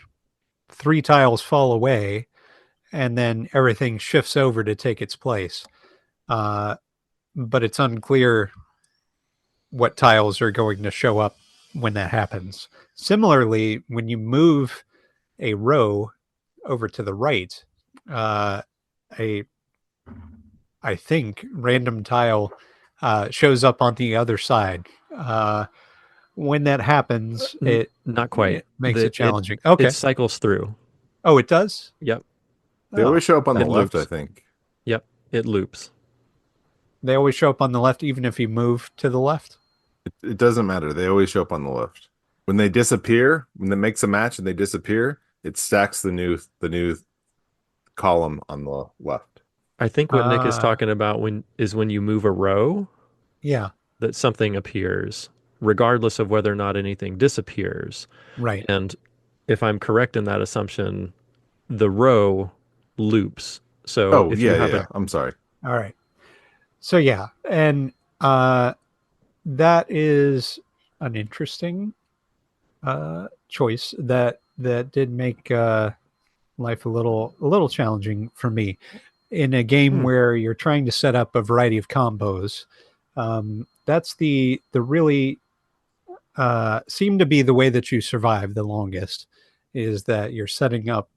three tiles fall away, and then everything shifts over to take its place. Uh, but it's unclear what tiles are going to show up when that happens. Similarly, when you move a row over to the right, uh, a I think random tile shows up on the other side. When that happens, Not quite. it makes The it it challenging. it Okay. cycles through. Oh, it does. Yep. They Oh, always show up on the It then left, I loops. think. Yep. It loops. they always show up on the left, even if you move to the left. It doesn't matter. They always show up on the left. When they disappear, when it makes a match and they disappear, it stacks the new column on the left. I think what Nick is Ah, talking about when you move a row yeah, that something appears, regardless of whether or not anything disappears. right. And if I'm correct in that assumption, the row loops. So Oh, if you yeah, have yeah. a I'm sorry. All right. So yeah, and Uh, that is an interesting choice that did make life a little challenging for me in a game Hmm. where you're trying to set up a variety of combos. That's the really seem to be the way that you survive the longest, is that you're setting up,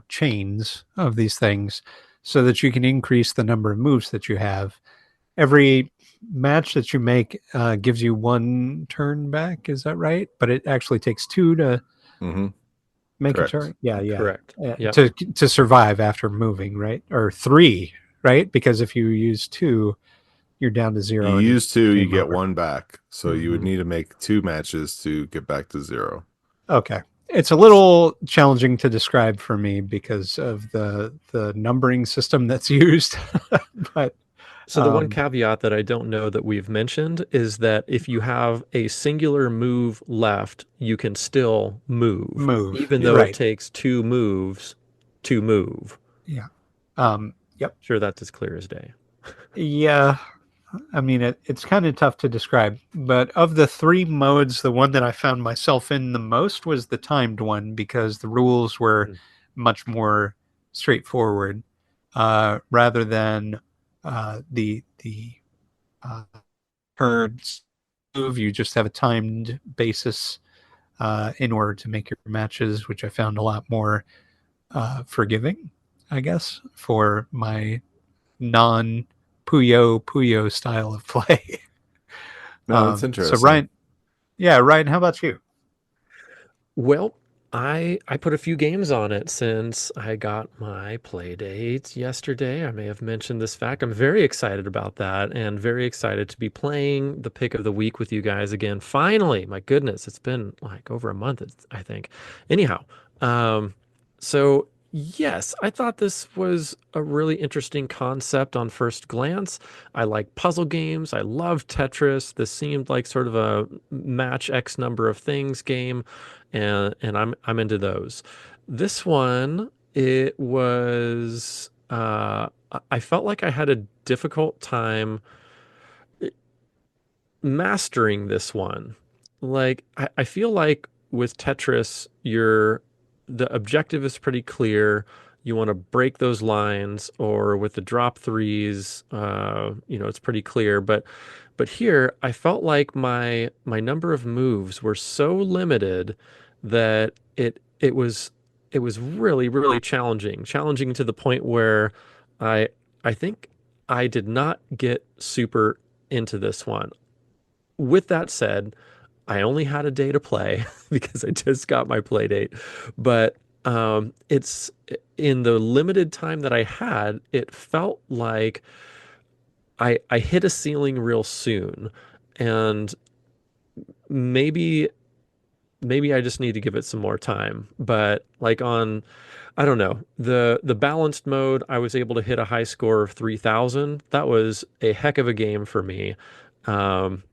chains of these things so that you can increase the number of moves that you have. Every match that you make gives you one turn back. Is that right? But it actually takes two to Hmm. make a Correct. turn. Yeah, yeah. Correct. Yep. To survive after moving, right? Or three, right? Because if you use two, you're down to You zero and use it's two, you game get over. one back. So you would Hmm. need to make two matches to get back to zero. Okay. It's a little challenging to describe for me because of the numbering system that's used. But So the one um caveat that I don't know that we've mentioned is that if you have a singular move left, you can still move, move. even though Yeah. it Right. takes two moves to move. Yeah. Yep. Sure, that's as clear as day. Yeah. I mean, it's kind of tough to describe, but of the three modes, the one that I found myself in the most was the timed one because the rules were Mm. much more straightforward, rather than the uh, turns move. You just have a timed basis in order to make your matches, which I found a lot more forgiving, I guess, for my non Puyo style of play. No, that's So interesting. Ryan, yeah, Ryan, how about you? Well, I put a few games on it since I got my Playdate yesterday. I may have mentioned this fact. I'm very excited about that and very excited to be playing the pick of the week with you guys again. Finally, my goodness, it's been like over a month, I think. Anyhow, um, so yes, I thought this was a really interesting concept on first glance. I like puzzle games. I love Tetris. This seemed like sort of a match X number of things game, and I'm into those. This one, it was I felt like I had a difficult time mastering this one. Like I feel like with Tetris, the objective is pretty clear. You want to break those lines, or with the drop threes, it's pretty clear. But here, I felt like my number of moves were so limited that it was really really challenging to the point where I I think I did not get super into this one. With that said, I only had a day to play because I just got my play date. But it's in the limited time that I had, it felt like I hit a ceiling real soon. And maybe maybe I just need to give it some more time. But like on I don't know. The balanced mode, I was able to hit a high score of 3,000. That was a heck of a game for me. Um,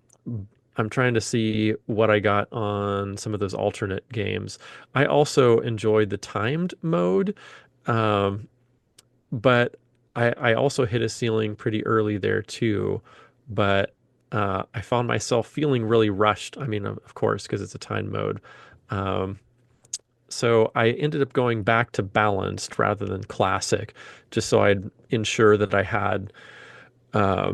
I'm trying to see what I got on some of those alternate games. I also enjoyed the timed mode, um, but I also hit a ceiling pretty early there too. But I found myself feeling really rushed. I mean, of course, because it's a timed mode. Um, so I ended up going back to balanced rather than classic, just so I'd ensure that I had uh,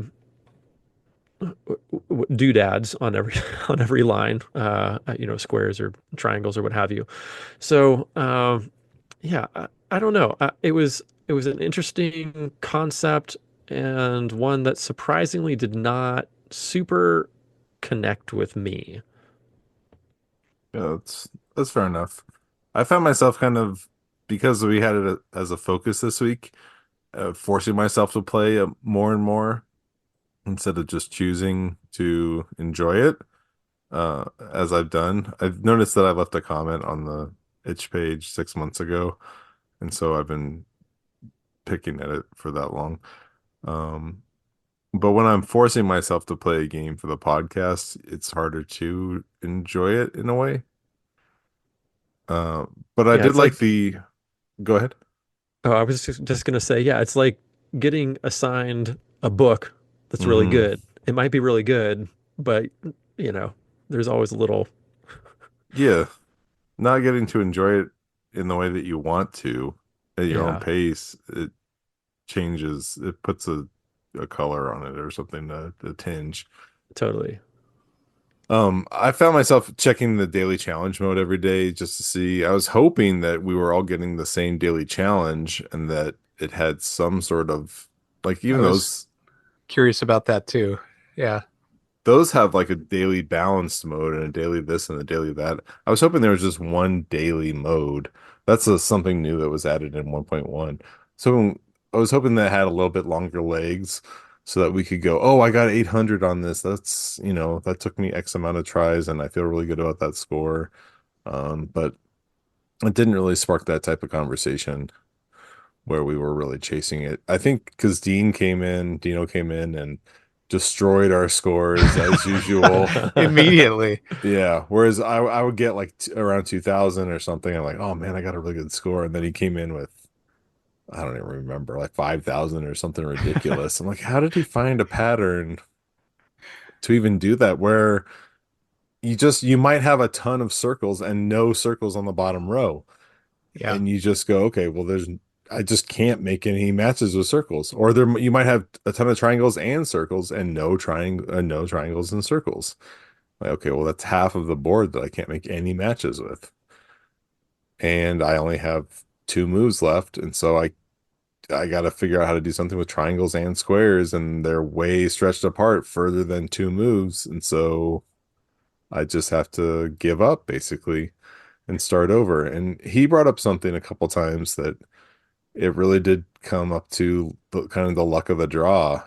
doodads on every on every line, squares or triangles or what have you. So yeah, I don't know. It was an interesting concept and one that surprisingly did not super connect with me. Yeah, that's fair enough. I found myself kind of because we had it as a focus this week, forcing myself to play more and more instead of just choosing to enjoy it. As I've done, I've noticed that I left a comment on the itch page 6 months ago, and so I've been picking at it for that long. Um, but when I'm forcing myself to play a game for the podcast, it's harder to enjoy it in a way. Uh, but I Yeah, did it's like like the. Go ahead. Oh, I was just gonna say, yeah, it's like getting assigned a book that's really Hmm. good, it might be really good, but you know, there's always a little, Yeah, not getting to enjoy it in the way that you want to at your own yeah, pace, it changes, it puts a color on it or something, a tinge. totally. I found myself checking the daily challenge mode every day just to see. I was hoping that we were all getting the same daily challenge and that it had some sort of like I even was curious about that too. Yeah. those have like a daily balanced mode and a daily this and a daily that. I was hoping there was just one daily mode. That's something new that was added in 1.1. So I was hoping that had a little bit longer legs so that we could go, oh, I got 800 on this. That's, that took me X amount of tries and I feel really good about that score. But it didn't really spark that type of conversation where we were really chasing it. I think because Dino came in and destroyed our scores as usual. Immediately. Yeah. Whereas I would get like around 2000 or something. I'm like, oh man, I got a really good score. And then he came in with, I don't even remember, like 5,000 or something ridiculous. I'm like, how did he find a pattern to even do that? Where you might have a ton of circles and no circles on the bottom row. Yeah. And you just go, okay, well, I just can't make any matches with circles. Or you might have a ton of triangles and circles and no triangles and circles. Like, okay, well, that's half of the board that I can't make any matches with. And I only have two moves left, and so I got to figure out how to do something with triangles and squares, and they're way stretched apart further than two moves, and so I just have to give up basically and start over. And he brought up something a couple times that it really did come up to kind of the luck of the draw,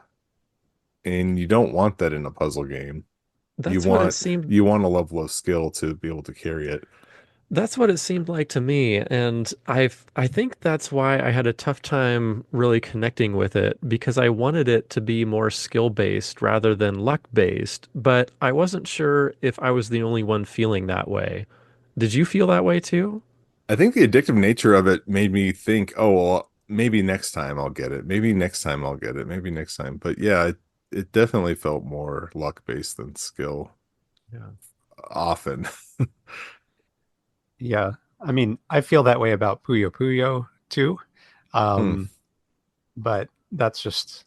and you don't want that in a puzzle game. You That's what it want seemed. you want a level of skill to be able to carry it. That's what it seemed like to me, and I think that's why I had a tough time really connecting with it because I wanted it to be more skill-based rather than luck-based, but I wasn't sure if I was the only one feeling that way. Did you feel that way too? I think the addictive nature of it made me think, oh, well, maybe next time I'll get it. Maybe next time I'll get it. Maybe next time. But yeah, it definitely felt more luck based than skill Yeah. often. Yeah. I mean, I feel that way about Puyo Puyo too. Hmm. Um, but that's just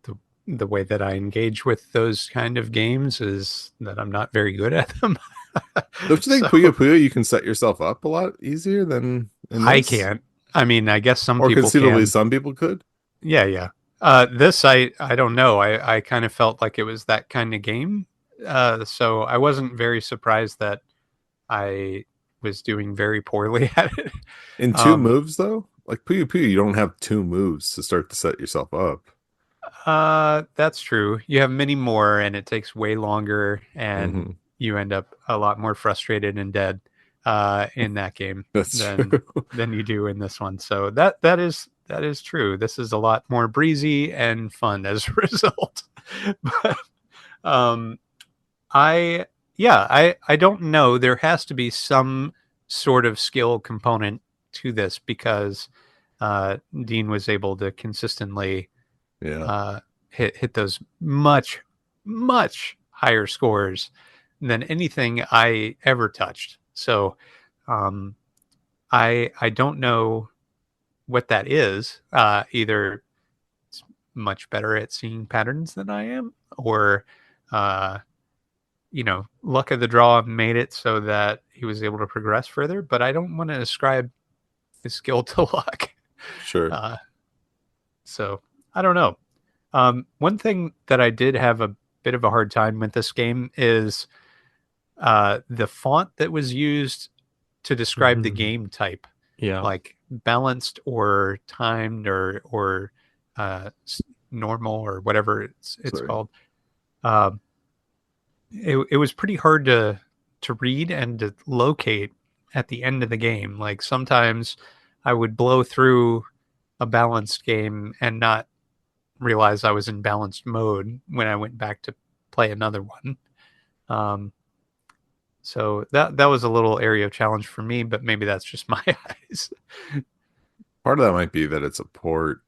the the way that I engage with those kind of games is that I'm not very good at them. Don't you think So Puyo Puyo you can set yourself up a lot easier than in I this? can't. I mean, I guess some Or people conceivably can. some people could? Yeah, yeah. This I don't know. I kind of felt like it was that kind of game. So I wasn't very surprised that I was doing very poorly at it. In two Um, moves though? Like Puyo Puyo, you don't have two moves to start to set yourself up. that's true. You have many more, and it takes way longer, and Hmm. you end up a lot more frustrated and dead in that game That's than true. you do in this one. So that is true. This is a lot more breezy and fun as a result. But um, I yeah, I don't know. There has to be some sort of skill component to this because Dean was able to consistently Yeah. uh, hit those much higher scores than anything I ever touched. So um, I don't know what that is. Either it's much better at seeing patterns than I am, or uh, luck of the draw made it so that he was able to progress further. But I don't want to ascribe his skill to luck. Sure. Uh, so I don't know. One thing that I did have a bit of a hard time with this game is the font that was used to describe the Mhm. game type, Yeah. like balanced or timed or uh, normal or whatever it's Sorry. called. Um, it was pretty hard to read and to locate at the end of the game. Like sometimes I would blow through a balanced game and not realize I was in balanced mode when I went back to play another one. Um, so that was a little area of challenge for me, but maybe that's just my eyes. Part of that might be that it's a port.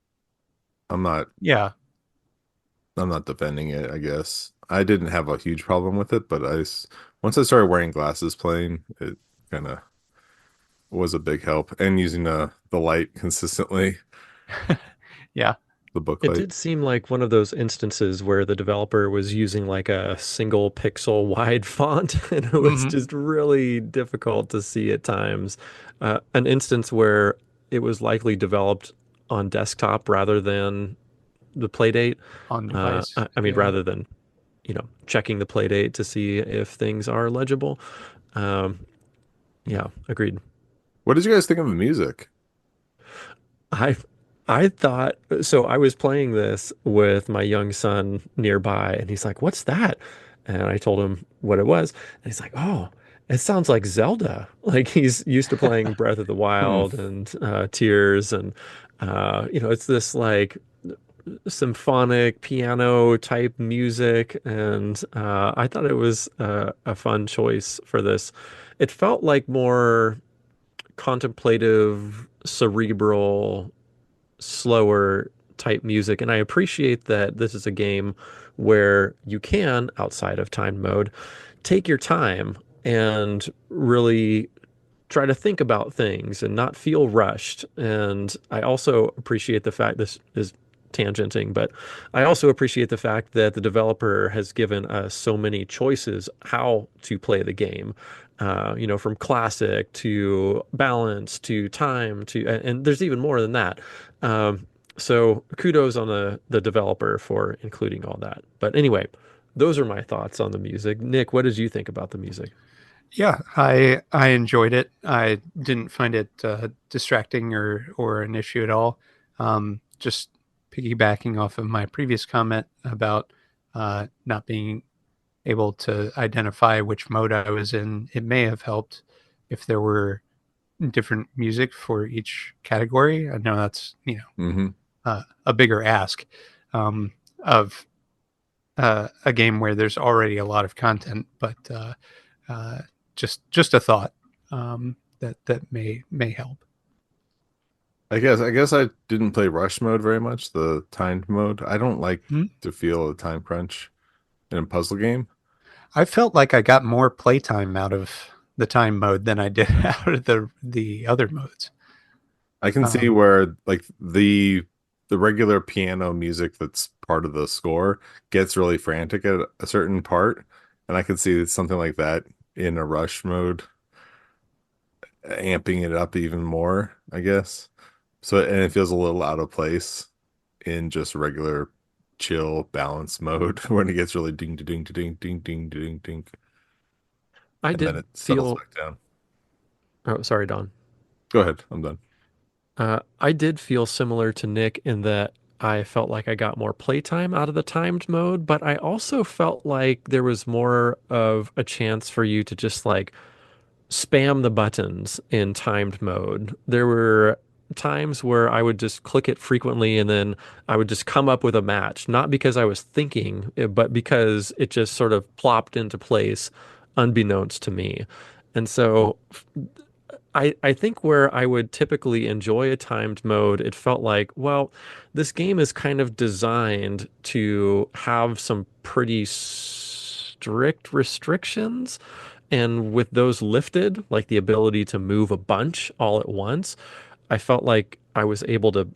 I'm not Yeah, I'm not defending it, I guess. I didn't have a huge problem with it, but once I started wearing glasses playing, it kind of was a big help. And using the light consistently, Yeah. the book It light. did seem like one of those instances where the developer was using like a single pixel wide font, and it was Hmm. just really difficult to see at times. An instance where it was likely developed on desktop rather than the Playdate. On device. I mean, Yeah. rather than, checking the Playdate to see if things are legible. Um, yeah, agreed. What did you guys think of the music? I I thought so. I was playing this with my young son nearby, and he's like, "What's that?" And I told him what it was, and he's like, "Oh, it sounds like Zelda." Like he's used to playing Breath of the Hmm. Wild and Tears, and it's this like symphonic piano type music, and I thought it was a fun choice for this. It felt like more contemplative, cerebral, slower type music. And I appreciate that this is a game where you can, outside of time mode, take your time and really try to think about things and not feel rushed. And I also appreciate the fact this is tangenting, but I also appreciate the fact that the developer has given us so many choices how to play the game. From classic to balance to time and there's even more than that. So kudos on the developer for including all that. But anyway, those are my thoughts on the music. Nick, what did you think about the music? Yeah, I enjoyed it. I didn't find it distracting or an issue at all. Just piggybacking off of my previous comment about not being able to identify which mode I was in, it may have helped if there were different music for each category. I know that's Hmm. a bigger ask of a game where there's already a lot of content, but uh, just a thought that may help. I guess I didn't play rush mode very much, the timed mode. I don't like Hmm? to feel a time crunch in a puzzle game. I felt like I got more playtime out of the time mode than I did out of the other modes. I can see Um, where like the regular piano music that's part of the score gets really frantic at a certain part, and I could see something like that in a rush mode, amping it up even more, I guess. So and it feels a little out of place in just regular chill balance mode when it gets really ding ding ding ding ding ding ding, I and then did it settles feel, back down. oh, sorry, Don. Go ahead, I'm done. I did feel similar to Nick in that I felt like I got more playtime out of the timed mode, but I also felt like there was more of a chance for you to just like spam the buttons in timed mode. There were times where I would just click it frequently and then I would just come up with a match, not because I was thinking, but because it just sort of plopped into place unbeknownst to me. And so I think where I would typically enjoy a timed mode, it felt like, well, this game is kind of designed to have some pretty strict restrictions. And with those lifted, like the ability to move a bunch all at once, I felt like I was able to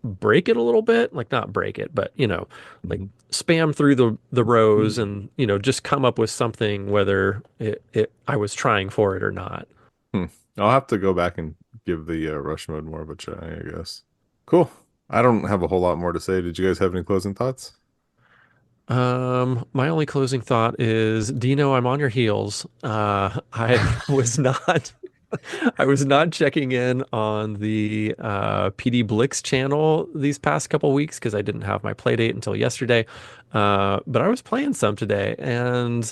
break it a little bit, like not break it, but like Mhm. spam through the rows and just come up with something whether it I was trying for it or not. Hmm. I'll have to go back and give the rush mode more of a try, I guess. Cool. I don't have a whole lot more to say. Did you guys have any closing thoughts? My only closing thought is, Dino, I'm on your heels. I was not I was not checking in on the pdblix channel these past couple weeks because I didn't have my play date until yesterday. But I was playing some today, and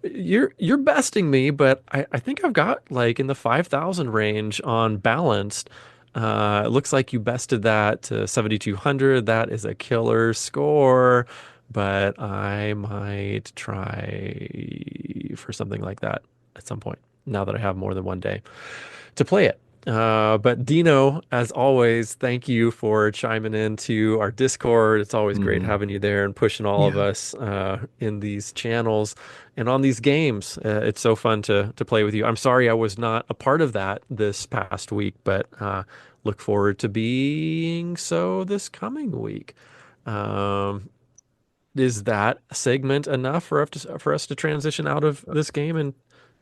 you're besting me, but I think I've got like in the 5,000 range on balanced. It looks like you bested that to 7,200. That is a killer score, but I might try for something like that at some point now that I have more than one day to play it. But Dino, as always, thank you for chiming into our Discord. It's always great Hmm. having you there and pushing all of Yeah. us in these channels and on these games. It's so fun to play with you. I'm sorry I was not a part of that this past week, but look forward to being so this coming week. Um, is that segment enough for us to transition out of this game and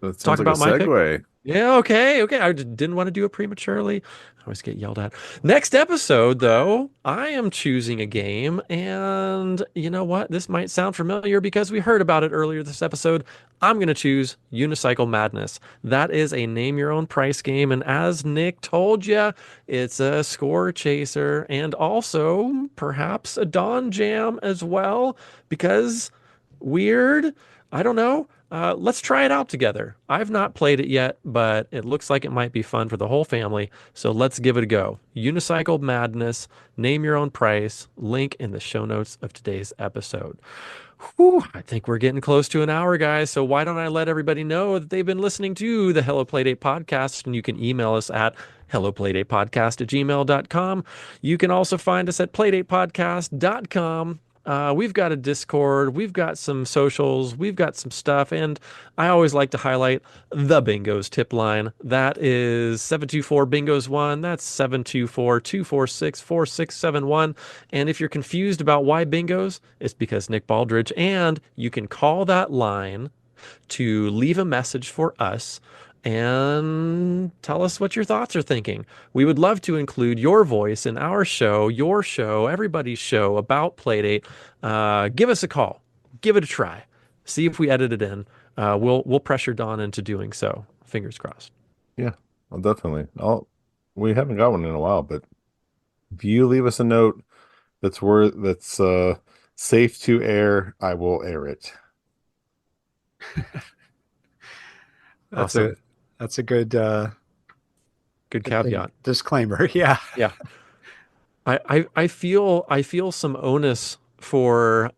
That sounds talk like a about my pick? segue. Yeah, okay, okay. I just didn't want to do it prematurely. I always get yelled at. Next episode, though, I am choosing a game, and you know what? This might sound familiar because we heard about it earlier this episode. I'm going to choose Unicycle Madness. That is a name your own price game, and as Nick told you, it's a score chaser and also perhaps a dawn jam as well because weird. I don't know. Let's try it out together. I've not played it yet, but it looks like it might be fun for the whole family. So let's give it a go. Unicycle Madness, name your own price, link in the show notes of today's episode. Whew, I think we're getting close to an hour, guys. So why don't I let everybody know that they've been listening to the Hello Playdate podcast, and you can email us at helloplaydatepodcast@gmail.com. You can also find us at playdatepodcast.com. We've got a Discord, we've got some socials, we've got some stuff, and I always like to highlight the Bingos tip line. That is 724 Bingos 1. That's 724 246 4671. And if you're confused about why Bingos, it's because Nick Baldridge, and you can call that line to leave a message for us and tell us what your thoughts are thinking. We would love to include your voice in our show, your show, everybody's show about Playdate. Give us a call. Give it a try. See if we edit it in. We'll pressure Don into doing so. Fingers crossed. Yeah, well, definitely. We haven't got one in a while, but if you leave us a note that's safe to air, I will air it. That's a Awesome. that's a good Good good thing. caveat. Disclaimer. Yeah. Yeah. I feel some onus for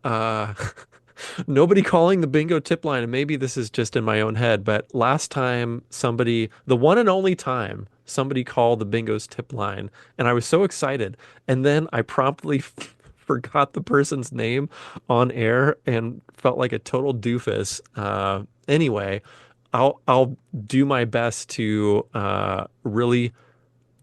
nobody calling the bingo tip line, and maybe this is just in my own head, but last time the one and only time somebody called the bingo's tip line, and I was so excited, and then I promptly forgot the person's name on air and felt like a total doofus. Anyway, I'll do my best to really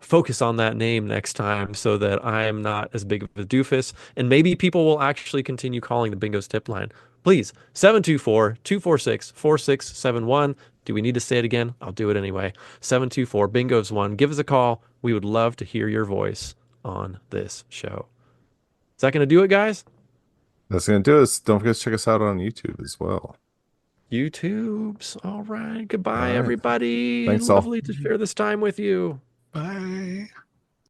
focus on that name next time so that I am not as big of a doofus. And maybe people will actually continue calling the Bingo's tip line. Please, 724 246 4671. Do we need to say it again? I'll do it anyway. 724 Bingo's 1. Give us a call. We would love to hear your voice on this show. Is that going to do it, guys? That's gonna do us. Don't forget to check us out on YouTube as well. YouTubes. All right. All Goodbye, right. everybody. Thanks all. Lovely to share this time with you. Bye.